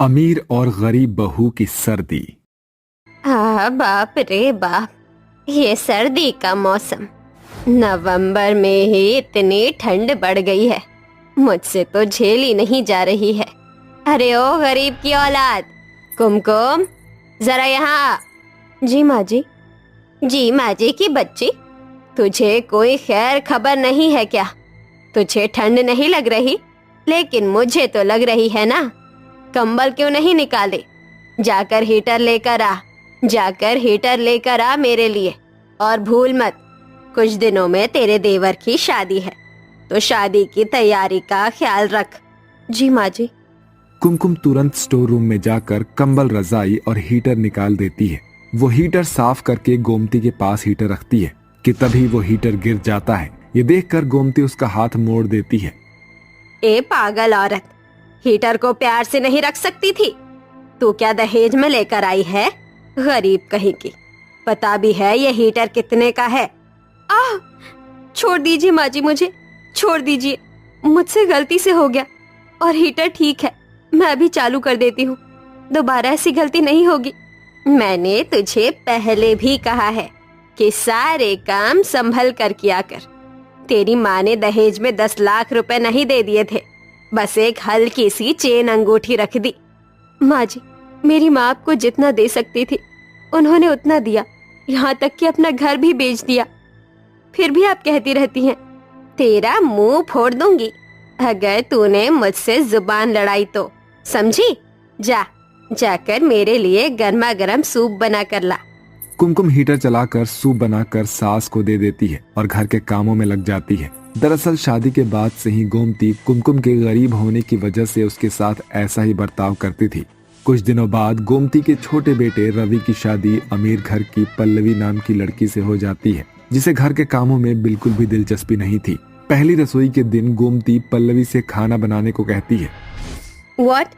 अमीर और गरीब बहू की सर्दी। बाप रे बाप, ये सर्दी का मौसम। नवंबर में ही इतनी ठंड बढ़ गई है, मुझसे तो झेली नहीं जा रही है। अरे ओ गरीब की औलाद, कुमकुम जरा यहाँ आ। जी माँ जी। जी माँ जी की बच्ची, तुझे कोई खैर खबर नहीं है क्या? तुझे ठंड नहीं लग रही, लेकिन मुझे तो लग रही है ना। कंबल क्यों नहीं निकाले? जाकर हीटर लेकर आ, जाकर हीटर लेकर आ मेरे लिए। और भूल मत, कुछ दिनों में तेरे देवर की शादी है, तो शादी की तैयारी का ख्याल रख। जी माँ जी। कुमकुम तुरंत स्टोर रूम में जाकर कंबल, रजाई और हीटर निकाल देती है। वो हीटर साफ करके गोमती के पास हीटर रखती है कि तभी वो हीटर गिर जाता है। ये देखकर गोमती उसका हाथ मोड़ देती है। ए पागल औरत, हीटर को प्यार से नहीं रख सकती थी? तू क्या दहेज में लेकर आई है? गरीब कहीं की। पता भी है ये हीटर कितने का है? आह! छोड़ दीजिए माँ जी, मुझे छोड़ दीजिए, मुझसे गलती से हो गया। और हीटर ठीक है, मैं अभी चालू कर देती हूँ, दोबारा ऐसी गलती नहीं होगी। मैंने तुझे पहले भी कहा है कि सारे काम संभल कर किया कर। तेरी माँ ने दहेज में 10 लाख रुपए नहीं दे दिए थे, बस एक हल्की सी चेन अंगूठी रख दी। माँ जी, मेरी माँ आपको जितना दे सकती थी उन्होंने उतना दिया, यहाँ तक कि अपना घर भी बेच दिया। फिर भी आप कहती रहती हैं। तेरा मुंह फोड़ दूंगी अगर तूने मुझसे जुबान लड़ाई तो, समझी? जाकर मेरे लिए गर्मा गर्म सूप बना कर ला। कुमकुम हीटर चलाकर सूप बनाकर सास को दे देती है और घर के कामों में लग जाती है। दरअसल शादी के बाद से ही गोमती कुमकुम के गरीब होने की वजह से उसके साथ ऐसा ही बर्ताव करती थी। कुछ दिनों बाद गोमती के छोटे बेटे रवि की शादी अमीर घर की पल्लवी नाम की लड़की से हो जाती है, जिसे घर के कामों में बिल्कुल भी दिलचस्पी नहीं थी। पहली रसोई के दिन गोमती पल्लवी से खाना बनाने को कहती है। व्हाट?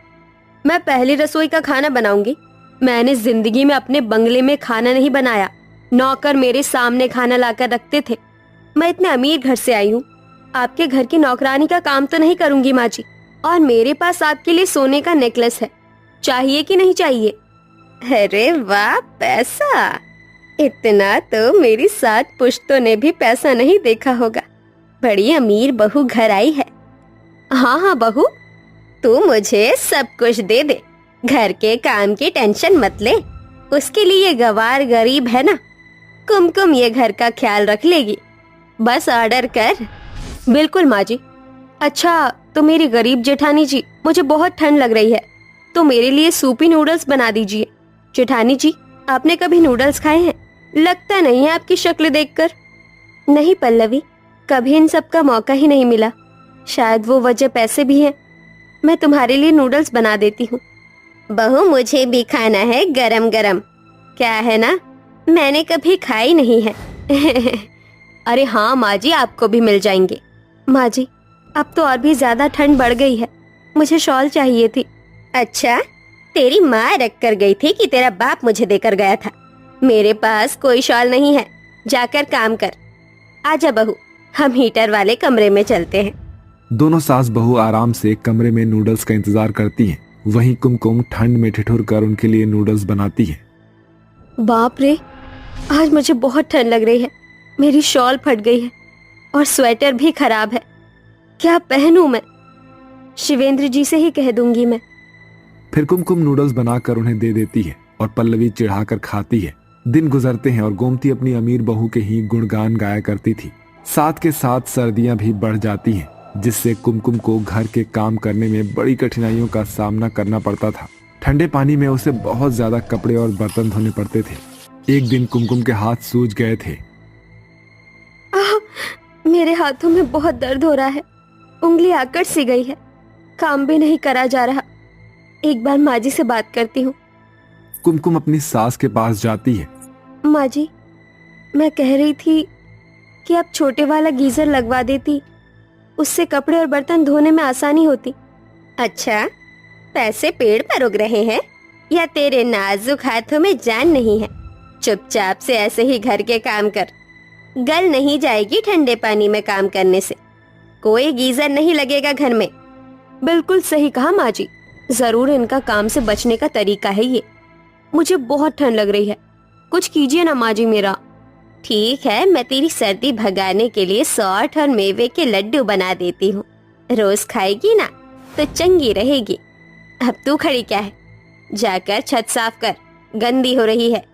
मैं पहली रसोई का खाना बनाऊंगी? मैंने जिंदगी में अपने बंगले में खाना नहीं बनाया। नौकर मेरे सामने खाना लाकर रखते थे। मैं इतने अमीर घर से आई हूँ, आपके घर की नौकरानी का काम तो नहीं करूंगी माँ जी। और मेरे पास आपके लिए सोने का नेकलेस है, चाहिए कि नहीं चाहिए? अरे वाह, पैसा! इतना तो मेरी 7 पुश्तों ने भी पैसा नहीं देखा होगा। बड़ी अमीर बहू घर आई है। हाँ हाँ बहू, तू मुझे सब कुछ दे दे, घर के काम की टेंशन मत ले। उसके लिए गवार गरीब है ना, कुमकुम ये घर का ख्याल रख लेगी। बस ऑर्डर कर। बिल्कुल माँ जी। अच्छा, तो मेरी गरीब जेठानी जी, मुझे बहुत ठंड लग रही है, तो मेरे लिए सूपी नूडल्स बना दीजिए। जेठानी जी, आपने कभी नूडल्स खाए हैं? लगता नहीं है आपकी शक्ल देखकर। नहीं पल्लवी, कभी इन सब का मौका ही नहीं मिला। शायद वो वजह पैसे भी है। मैं तुम्हारे लिए नूडल्स बना देती हूँ। बहू, मुझे भी खाना है गरम गरम। क्या है ना, मैंने कभी खाई नहीं है। अरे हाँ माँ जी, आपको भी मिल जाएंगे। माँ जी, अब तो और भी ज्यादा ठंड बढ़ गई है, मुझे शॉल चाहिए थी। अच्छा, तेरी माँ रख कर गई थी कि तेरा बाप मुझे देकर गया था? मेरे पास कोई शॉल नहीं है, जाकर काम कर। आजा बहू, हम हीटर वाले कमरे में चलते हैं। दोनों सास बहू आराम से कमरे में नूडल्स का इंतजार करती हैं। वहीं कुमकुम ठंड में ठिठुर कर उनके लिए नूडल्स बनाती है। बाप रे, आज मुझे बहुत ठंड लग रही है। मेरी शॉल फट गई है और स्वेटर भी खराब है। क्या पहनूं मैं? शिवेंद्र जी से ही कह दूंगी मैं। फिर कुमकुम नूडल्स बनाकर उन्हें दे देती है और पल्लवी चिढ़ाकर खाती है। दिन गुजरते हैं और गोमती अपनी अमीर बहू के ही गुणगान गाया करती थी। साथ के साथ सर्दियां भी बढ़ जाती हैं, जिससे कुमकुम को घर के काम करने में बड़ी कठिनाइयों का सामना करना पड़ता था। ठंडे पानी में उसे बहुत ज्यादा कपड़े और बर्तन धोने पड़ते थे। एक दिन कुमकुम के हाथ सूज गए थे। मेरे हाथों में बहुत दर्द हो रहा है, उंगली आकड़ सी गई है, काम भी नहीं करा जा रहा। एक बार माँ जी से बात करती हूँ। कुमकुम अपनी सास के पास जाती है। माँ जी, मैं कह रही थी कि आप छोटे वाला गीजर लगवा देती, उससे कपड़े और बर्तन धोने में आसानी होती। अच्छा, पैसे पेड़ पर उग रहे हैं या तेरे नाजुक हाथों में जान नहीं है? चुपचाप से ऐसे ही घर के काम कर, गल नहीं जाएगी ठंडे पानी में काम करने से। कोई गीजर नहीं लगेगा घर में। बिल्कुल सही कहा माँ जी, जरूर इनका काम से बचने का तरीका है ये। मुझे बहुत ठंड लग रही है, कुछ कीजिए ना माँ जी मेरा। ठीक है, मैं तेरी सर्दी भगाने के लिए सौंठ और मेवे के लड्डू बना देती हूँ। रोज खाएगी ना तो चंगी रहेगी। अब तू खड़ी क्या है, जाकर छत साफ कर, गंदी हो रही है।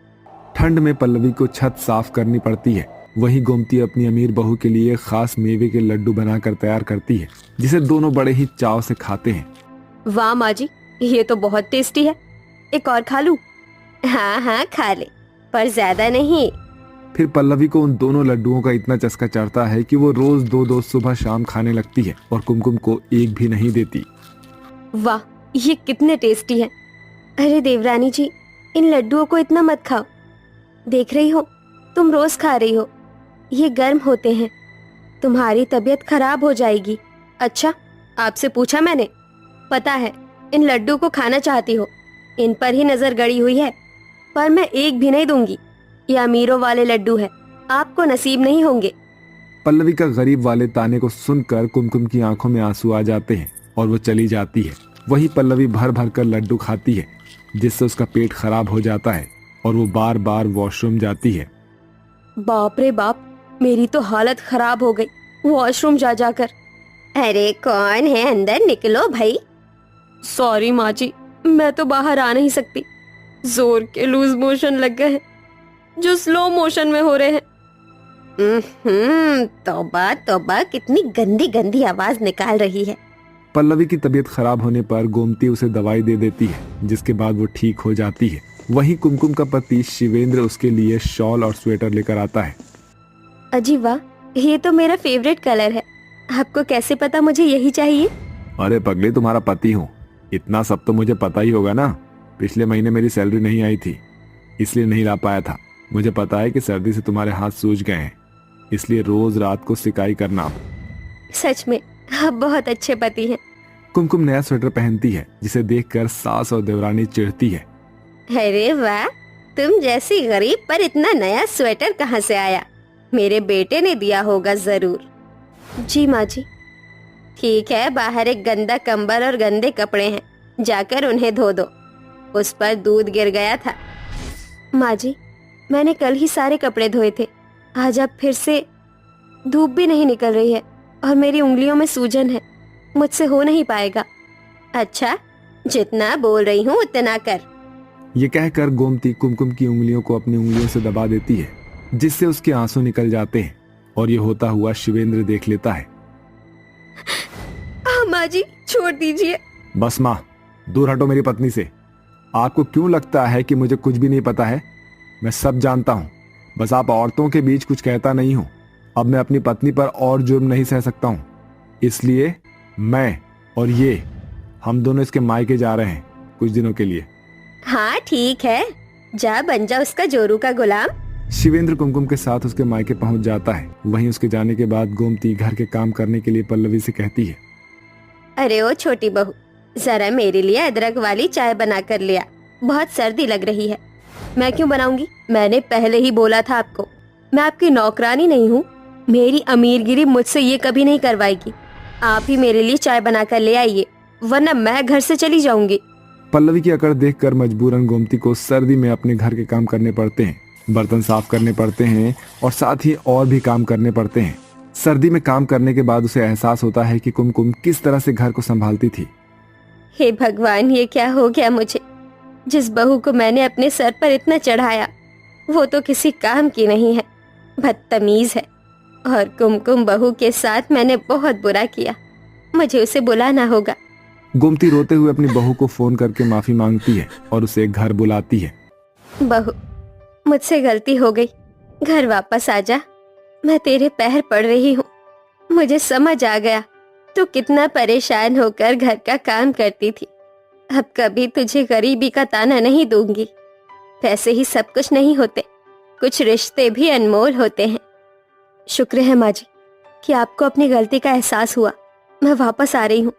ठंड में पल्लवी को छत साफ करनी पड़ती है। वहीं गोमती अपनी अमीर बहू के लिए खास मेवे के लड्डू बनाकर तैयार करती है, जिसे दोनों बड़े ही चाव से खाते हैं। वाह माँ जी, ये तो बहुत टेस्टी है, एक और खा लूं? हाँ हाँ खा ले, पर ज्यादा नहीं। फिर पल्लवी को उन दोनों लड्डुओं का इतना चस्का चढ़ता है कि वो रोज दो दो सुबह शाम खाने लगती है और कुमकुम को एक भी नहीं देती। वाह, ये कितने टेस्टी हैं। अरे देवरानी जी, इन लड्डुओं को इतना मत खाओ। देख रही हो, तुम रोज खा रही हो, ये गर्म होते हैं, तुम्हारी तबीयत खराब हो जाएगी। अच्छा, आपसे पूछा मैंने? पता है इन लड्डू को खाना चाहती हो, इन पर ही नजर गड़ी हुई है, पर मैं एक भी नहीं दूंगी। ये अमीरों वाले लड्डू है, आपको नसीब नहीं होंगे। पल्लवी का गरीब वाले ताने को सुनकर कुमकुम की आंखों में आंसू आ जाते हैं और वो चली जाती है। वही पल्लवी भर भर कर लड्डू खाती है, जिससे उसका पेट खराब हो जाता है और वो बार बार वॉशरूम जाती है। बाप रे बाप, मेरी तो हालत खराब हो गई वॉशरूम जा जाकर। अरे कौन है अंदर, निकलो भाई। सॉरी माँ जी, मैं तो बाहर आ नहीं सकती, जोर के लूज मोशन लग गए हैं, जो स्लो मोशन में हो रहे हैं। तौबा तौबा, कितनी गंदी गंदी आवाज निकाल रही है। पल्लवी की तबीयत खराब होने पर गोमती उसे दवाई दे देती है, जिसके बाद वो ठीक हो जाती है। वहीं कुमकुम का पति शिवेंद्र उसके लिए शॉल और स्वेटर लेकर आता है। अजी वाह, ये तो मेरा फेवरेट कलर है। आपको कैसे पता मुझे यही चाहिए? अरे पगली, तुम्हारा पति हूँ, इतना सब तो मुझे पता ही होगा ना। पिछले महीने मेरी सैलरी नहीं आई थी, इसलिए नहीं ला पाया था। मुझे पता है कि सर्दी से तुम्हारे हाथ सूज गए हैं, इसलिए रोज रात को सिकाई करना। सच में आप बहुत अच्छे पति हैं। कुमकुम नया स्वेटर पहनती है, जिसे देखकर सास और देवरानी चिढ़ती है। अरे वाह, तुम जैसी गरीब पर इतना नया स्वेटर कहाँ से आया? मेरे बेटे ने दिया होगा जरूर। जी माँ जी। ठीक है, बाहर एक गंदा कंबल और गंदे कपड़े हैं, जाकर उन्हें धो दो, उस पर दूध गिर गया था। माँ जी, मैंने कल ही सारे कपड़े धोए थे, आज अब फिर से। धूप भी नहीं निकल रही है और मेरी उंगलियों में सूजन है, मुझसे हो नहीं पाएगा। अच्छा, जितना बोल रही हूँ उतना कर। ये कहकर गोमती कुमकुम की उंगलियों को अपनी उंगलियों से दबा देती है, जिससे उसके आंसू निकल जाते हैं और ये होता हुआ शिवेंद्र देख लेता है। माँ जी, छोड़ दीजिए। बस माँ, दूर हटो मेरी पत्नी से। आपको क्यों लगता है कि मुझे कुछ भी नहीं पता है? मैं सब जानता हूँ, बस आप औरतों के बीच कुछ कहता नहीं हूँ। अब मैं अपनी पत्नी पर और जुर्म नहीं सह सकता हूँ, इसलिए मैं और ये हम दोनों इसके मायके जा रहे हैं कुछ दिनों के लिए। हाँ ठीक है, जा बन जा उसका जोरू का गुलाम। शिवेंद्र कुमकुम के साथ उसके मायके पहुंच जाता है। वहीं उसके जाने के बाद गोमती घर के काम करने के लिए पल्लवी से कहती है, अरे ओ छोटी बहू, जरा मेरे लिए अदरक वाली चाय बना कर लिया, बहुत सर्दी लग रही है। मैं क्यों बनाऊंगी? मैंने पहले ही बोला था आपको, मैं आपकी नौकरानी नहीं हूँ। मेरी अमीरगिरी मुझसे ये कभी नहीं करवाएगी। आप ही मेरे लिए चाय बना कर ले आइए, वरना मैं घर से चली जाऊंगी। पल्लवी की अकड़ देखकर मजबूरन गोमती को सर्दी में अपने घर के काम करने पड़ते हैं, बर्तन साफ करने पड़ते हैं और साथ ही और भी काम करने पड़ते हैं। सर्दी में काम करने के बाद उसे एहसास होता है कि कुमकुम किस तरह से घर को संभालती थी। हे भगवान, ये क्या हो गया मुझे? जिस बहू को मैंने अपने सर पर इतना चढ़ाया, वो तो किसी काम की नहीं है, बदतमीज है। और कुमकुम बहू के साथ मैंने बहुत बुरा किया, मुझे उसे बुलाना होगा। गोमती रोते हुए अपनी बहू को फोन करके माफी मांगती है और उसे घर बुलाती है। बहू, मुझसे गलती हो गई, घर वापस आ जा, मैं तेरे पैर पड़ रही हूँ। मुझे समझ आ गया तू कितना परेशान होकर घर का काम करती थी। अब कभी तुझे गरीबी का ताना नहीं दूंगी। पैसे ही सब कुछ नहीं होते, कुछ रिश्ते भी अनमोल होते हैं। शुक्र है माँ जी कि आपको अपनी गलती का एहसास हुआ। मैं वापस आ रही हूँ।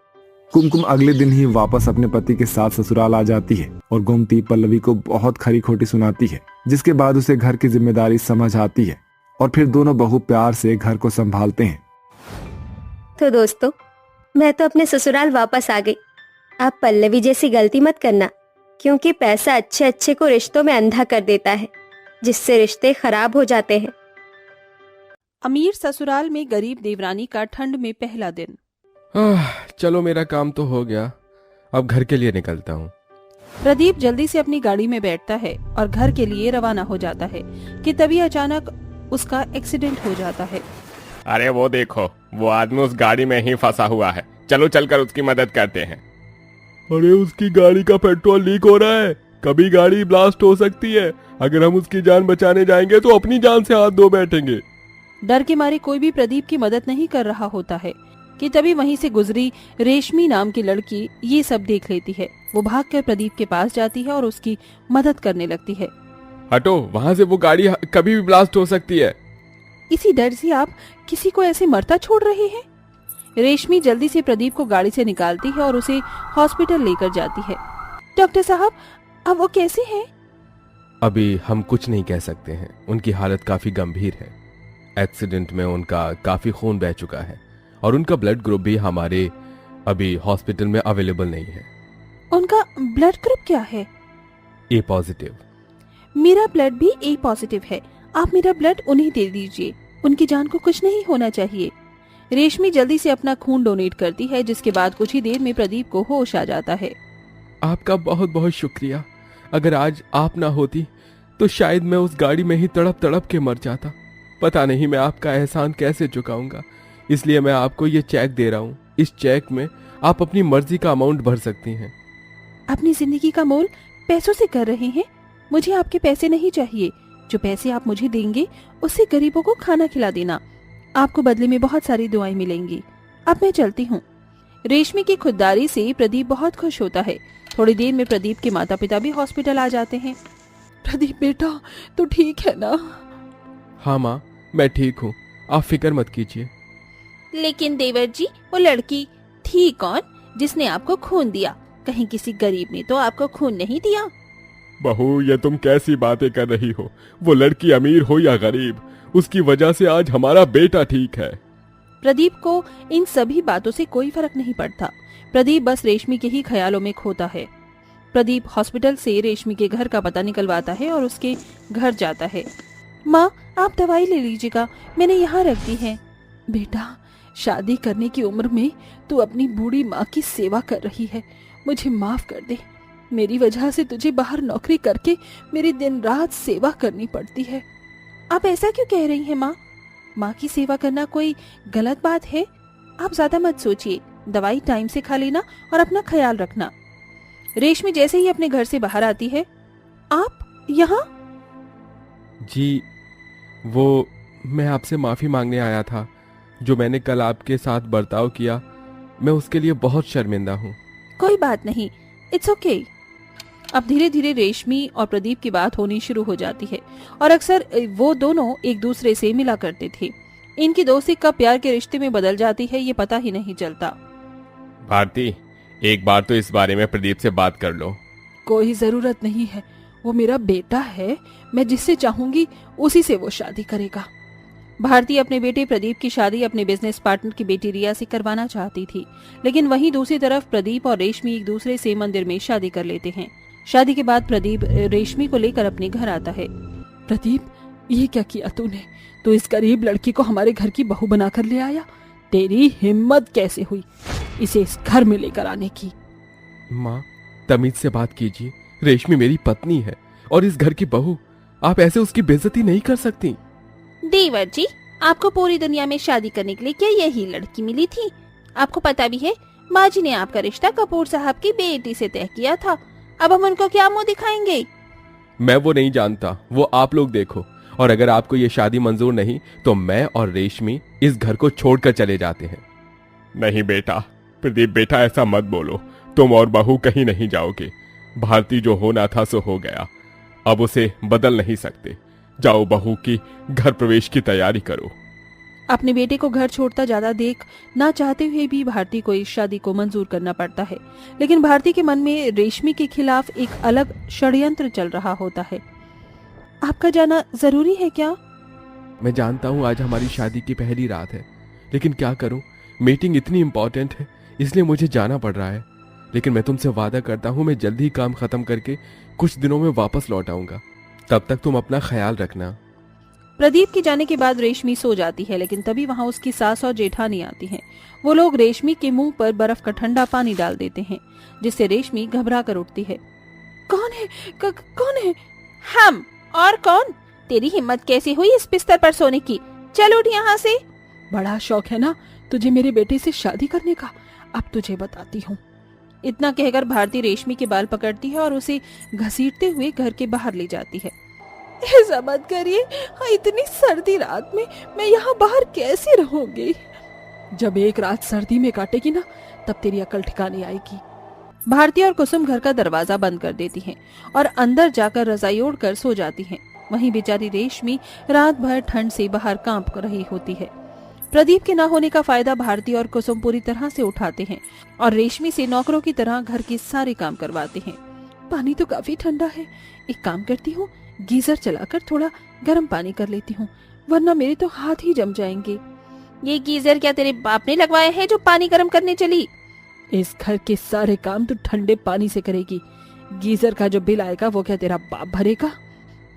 कुमकुम अगले दिन ही वापस अपने पति के साथ ससुराल आ जाती है और गोमती पल्लवी को बहुत खरी खोटी सुनाती है, जिसके बाद उसे घर की जिम्मेदारी समझ आती है और फिर दोनों बहू प्यार से घर को संभालते हैं। तो दोस्तों, मैं तो अपने ससुराल वापस आ गई। आप पल्लवी जैसी गलती मत करना, क्योंकि पैसा अच्छे अच्छे को रिश्तों में अंधा कर देता है, जिससे रिश्ते खराब हो जाते हैं। अमीर ससुराल में गरीब देवरानी का ठंड में पहला दिन। चलो मेरा काम तो हो गया, अब घर के लिए निकलता हूँ। प्रदीप जल्दी से अपनी गाड़ी में बैठता है और घर के लिए रवाना हो जाता है कि तभी अचानक उसका एक्सीडेंट हो जाता है। अरे वो देखो, वो आदमी उस गाड़ी में ही फंसा हुआ है। चलो चलकर उसकी मदद करते हैं। अरे उसकी गाड़ी का पेट्रोल लीक हो रहा है, कभी गाड़ी ब्लास्ट हो सकती है। अगर हम उसकी जान बचाने जाएंगे तो अपनी जान से हाथ धो बैठेंगे। डर के मारे कोई भी प्रदीप की मदद नहीं कर रहा होता है कि तभी वहीं से गुजरी रेशमी नाम की लड़की ये सब देख लेती है। वो भागकर प्रदीप के पास जाती है और उसकी मदद करने लगती है। हटो वहाँ से, वो गाड़ी कभी भी ब्लास्ट हो सकती है। इसी डर से आप किसी को ऐसे मरता छोड़ रहे हैं? रेशमी जल्दी से प्रदीप को गाड़ी से निकालती है और उसे हॉस्पिटल लेकर जाती है। डॉक्टर साहब, अब वो कैसे हैं? अभी हम कुछ नहीं कह सकते हैं, उनकी हालत काफी गंभीर है। एक्सीडेंट में उनका काफी खून बह चुका है और उनका ब्लड ग्रुप भी हमारे अभी हॉस्पिटल में अवेलेबल नहीं है। उनका ब्लड ग्रुप क्या है? ए पॉजिटिव। मेरा ब्लड भी ए पॉजिटिव है। आप मेरा ब्लड उन्हें दे दीजिए, उनकी जान को कुछ नहीं होना चाहिए। रेशमी जल्दी से अपना खून डोनेट करती है, जिसके बाद कुछ ही देर में प्रदीप को होश आ जाता है। आपका बहुत बहुत शुक्रिया। अगर आज आप ना होती तो शायद मैं उस गाड़ी में ही तड़प तड़प के मर जाता। पता नहीं मैं आपका एहसान कैसे चुकाऊंगा, इसलिए मैं आपको ये चेक दे रहा हूँ। इस चेक में आप अपनी मर्जी का अमाउंट भर सकती हैं। अपनी जिंदगी का मोल पैसों से कर रहे हैं? मुझे आपके पैसे नहीं चाहिए। जो पैसे आप मुझे देंगे उससे गरीबों को खाना खिला देना। आपको बदले में बहुत सारी दुआएं मिलेंगी। अब मैं चलती हूँ। रेशमी की खुददारी से प्रदीप बहुत खुश होता है। थोड़ी देर में प्रदीप के माता पिता भी हॉस्पिटल आ जाते हैं। प्रदीप बेटा, तो ठीक है ना? हाँ माँ, मैं ठीक हूँ, आप फिक्र मत कीजिए। लेकिन देवर जी, वो लड़की थी कौन जिसने आपको खून दिया? कहीं किसी गरीब ने तो आपको खून नहीं दिया? बहू, ये तुम कैसी बातें कर रही हो? वो लड़की अमीर हो या गरीब, उसकी वजह से आज हमारा बेटा ठीक है। प्रदीप को इन सभी बातों से कोई फर्क नहीं पड़ता। प्रदीप बस रेशमी के ही ख्यालों में खोता है। प्रदीप हॉस्पिटल से रेशमी के घर का पता निकलवाता है और उसके घर जाता है। माँ, आप दवाई ले लीजिएगा, मैंने यहाँ रख दी है। बेटा, शादी करने की उम्र में तू अपनी बूढ़ी माँ की सेवा कर रही है। मुझे माफ कर दे। मेरी वजह से तुझे बाहर नौकरी करके मेरी दिन रात सेवा करनी पड़ती है। आप ऐसा क्यों कह रही हैं माँ? माँ की सेवा करना कोई गलत बात है? आप ज्यादा मत सोचिए। दवाई टाइम से खा लेना और अपना ख्याल रखना। रेशमी जैसे ही अपने घर से बाहर आती है, आप यहाँ? जी, वो मैं आपसे माफी मांगने आया था। जो मैंने कल आपके साथ बर्ताव किया, मैं उसके लिए बहुत शर्मिंदा हूँ। कोई बात नहीं, इट्स ओके। अब धीरे धीरे रेशमी और प्रदीप की बात होनी शुरू हो जाती है और अक्सर वो दोनों एक दूसरे से मिला करते थे। इनकी दोस्ती कब प्यार के रिश्ते में बदल जाती है ये पता ही नहीं चलता। भारती, एक बार तो इस बारे में प्रदीप से बात कर लो। कोई जरूरत नहीं है, वो मेरा बेटा है। मैं जिससे चाहूंगी उसी से वो शादी करेगा। भारती अपने बेटे प्रदीप की शादी अपने बिजनेस पार्टनर की बेटी रिया से करवाना चाहती थी, लेकिन वहीं दूसरी तरफ प्रदीप और रेशमी एक दूसरे से मंदिर में शादी कर लेते हैं। शादी के बाद प्रदीप रेशमी को लेकर अपने घर आता है। प्रदीप, ये क्या किया तूने? तू इस गरीब लड़की को हमारे घर की बहू बनाकर ले आया। तेरी हिम्मत कैसे हुई इसे इस घर में लेकर आने की? माँ, तमीज से बात कीजिए। रेशमी मेरी पत्नी है और इस घर की बहू। आप ऐसे उसकी बेइज्जती नहीं कर सकती। देवर जी, आपको पूरी दुनिया में शादी करने के लिए क्या यही लड़की मिली थी? आपको पता भी है, माँ जी ने आपका रिश्ता कपूर साहब की बेटी से तय किया था। अब हम उनको क्या मुंह दिखाएंगे? मैं वो नहीं जानता, वो आप लोग देखो। और अगर आपको ये शादी मंजूर नहीं तो मैं और रेशमी इस घर को छोड़कर चले जाते हैं। नहीं बेटा, प्रदीप बेटा, ऐसा मत बोलो। तुम और बहू कहीं नहीं जाओगे। भारती जो होना था सो हो गया, अब उसे बदल नहीं सकते। जाओ, बहू की घर प्रवेश की तैयारी करो। अपने बेटे को घर छोड़ता ज्यादा देख ना चाहते हुए भी भारती को इस शादी को मंजूर करना पड़ता है, लेकिन भारती के मन में रेशमी के खिलाफ एक अलग षड्यंत्र चल रहा होता है। आपका जाना जरूरी है क्या? मैं जानता हूँ आज हमारी शादी की पहली रात है, लेकिन क्या करूँ, मीटिंग इतनी इम्पोर्टेंट है इसलिए मुझे जाना पड़ रहा है। लेकिन मैं तुमसे वादा करता हूँ मैं जल्दी ही काम खत्म करके कुछ दिनों में वापस लौट आऊंगा। तब तक तुम अपना ख्याल रखना। प्रदीप के जाने के बाद रेशमी सो जाती है, लेकिन तभी वहाँ उसकी सास और जेठानी आती हैं। वो लोग रेशमी के मुंह पर बर्फ का ठंडा पानी डाल देते हैं, जिससे रेशमी घबरा कर उठती है। कौन है? कौन है? हम। और कौन? तेरी हिम्मत कैसे हुई इस बिस्तर पर सोने की? चल उठ यहाँ से। बड़ा शौक है ना तुझे मेरे बेटे से शादी करने का, अब तुझे बताती हूँ। इतना कहकर भारती रेशमी के बाल पकड़ती है और उसे घसीटते हुए घर के बाहर ले जाती है। ऐसा मत करिए, इतनी सर्दी रात में मैं यहाँ बाहर कैसे रहूंगी? जब एक रात सर्दी में काटेगी ना, तब तेरी अकल ठिकाने आएगी। भारती और कुसुम घर का दरवाजा बंद कर देती हैं और अंदर जाकर रजाई ओढ़कर सो जाती हैं। वहीं बेचारी रेशमी रात भर ठंड से बाहर कांप रही होती है। प्रदीप के न होने का फायदा भारती और कुसुम पूरी तरह से उठाते हैं और रेशमी से नौकरों की तरह घर के सारे काम करवाते हैं। पानी तो काफी ठंडा है, एक काम करती हूँ, गीजर चलाकर थोड़ा गर्म पानी कर लेती हूँ, वरना मेरे तो हाथ ही जम जाएंगे। ये गीजर क्या तेरे बाप ने लगवाया है जो पानी गर्म करने चली? इस घर के सारे काम तो ठंडे पानी से करेगी, गीजर का जो बिल आएगा वो क्या तेरा बाप भरेगा?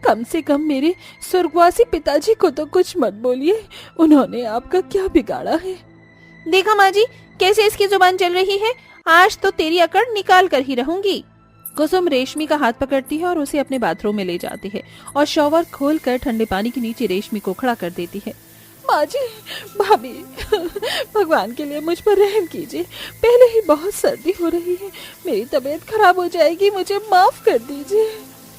कम से कम मेरे स्वर्गवासी पिताजी को तो कुछ मत बोलिए, उन्होंने आपका क्या बिगाड़ा है? देखा माँ जी कैसे इसकी जुबान चल रही है, आज तो तेरी अकड़ निकाल कर ही रहूंगी। कुसुम रेशमी का हाथ पकड़ती है और उसे अपने बाथरूम में ले जाती है और शॉवर खोलकर ठंडे पानी के नीचे रेशमी को खड़ा कर देती है। माँ जी, भाभी, भगवान के लिए मुझ पर रहम कीजिए, पहले ही बहुत सर्दी हो रही है, मेरी तबीयत खराब हो जाएगी, मुझे माफ कर दीजिए।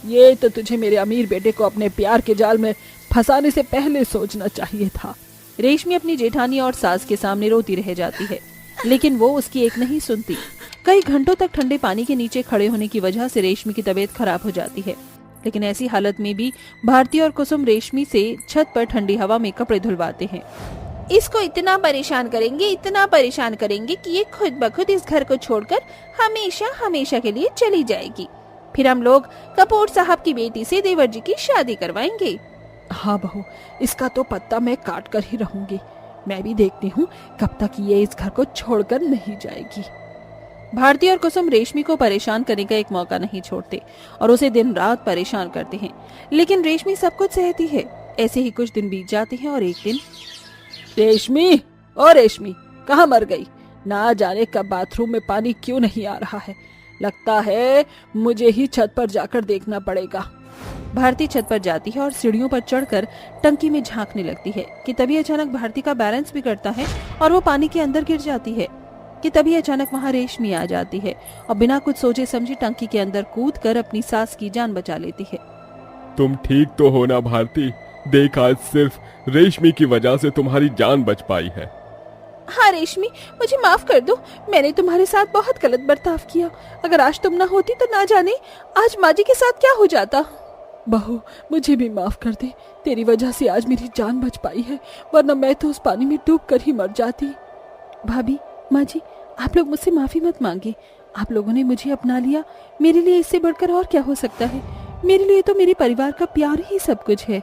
ये तो तुझे मेरे अमीर बेटे को अपने प्यार के जाल में फंसाने से पहले सोचना चाहिए था। रेशमी अपनी जेठानी और सास के सामने रोती रह जाती है, लेकिन वो उसकी एक नहीं सुनती। कई घंटों तक ठंडे पानी के नीचे खड़े होने की वजह से रेशमी की तबीयत खराब हो जाती है, लेकिन ऐसी हालत में भी भारती और कुसुम रेशमी से छत पर ठंडी हवा में कपड़े धुलवाते हैं। इसको इतना परेशान करेंगे कि ये खुद ब खुद इस घर को छोड़कर हमेशा हमेशा के लिए चली जाएगी। फिर हम लोग कपूर साहब की बेटी से देवर जी की शादी करवाएंगे। हाँ बहू, इसका तो पत्ता मैं काट कर ही रहूंगी। मैं भी देखती हूँ कब तक ये इस घर को छोड़कर नहीं जाएगी। भारती और कुसुम रेशमी को परेशान करने का एक मौका नहीं छोड़ते और उसे दिन रात परेशान करते हैं, लेकिन रेशमी सब कुछ सहती है। ऐसे ही कुछ दिन बीत जाते हैं और एक दिन रेशमी, ओ रेशमी, कहाँ मर गई? ना जाने कब बाथरूम में पानी क्यों नहीं आ रहा है, लगता है मुझे ही छत पर जाकर देखना पड़ेगा। भारती छत पर जाती है और सीढ़ियों पर चढ़कर टंकी में झांकने लगती है कि तभी अचानक भारती का बैलेंस बिगड़ता है और वो पानी के अंदर गिर जाती है। कि तभी अचानक वहाँ रेशमी आ जाती है और बिना कुछ सोचे समझे टंकी के अंदर कूदकर अपनी सास की जान बचा लेती है। तुम ठीक तो हो ना भारती? देख, आज सिर्फ रेशमी की वजह से तुम्हारी जान बच पाई है। हाँ रेशमी, मुझे माफ कर दो, मैंने तुम्हारे साथ बहुत गलत बर्ताव किया। अगर आज तुम ना होती तो ना जाने आज माँ जी के साथ क्या हो जाता। बहू, मुझे भी माफ कर दे, तेरी वजह से आज मेरी जान बच पाई है, वरना मैं तो उस पानी में डूब कर ही मर जाती। भाभी, माँ जी, आप लोग मुझसे माफी मत मांगे। आप लोगों ने मुझे अपना लिया, मेरे लिए इससे बढ़कर और क्या हो सकता है? मेरे लिए तो मेरे परिवार का प्यार ही सब कुछ है।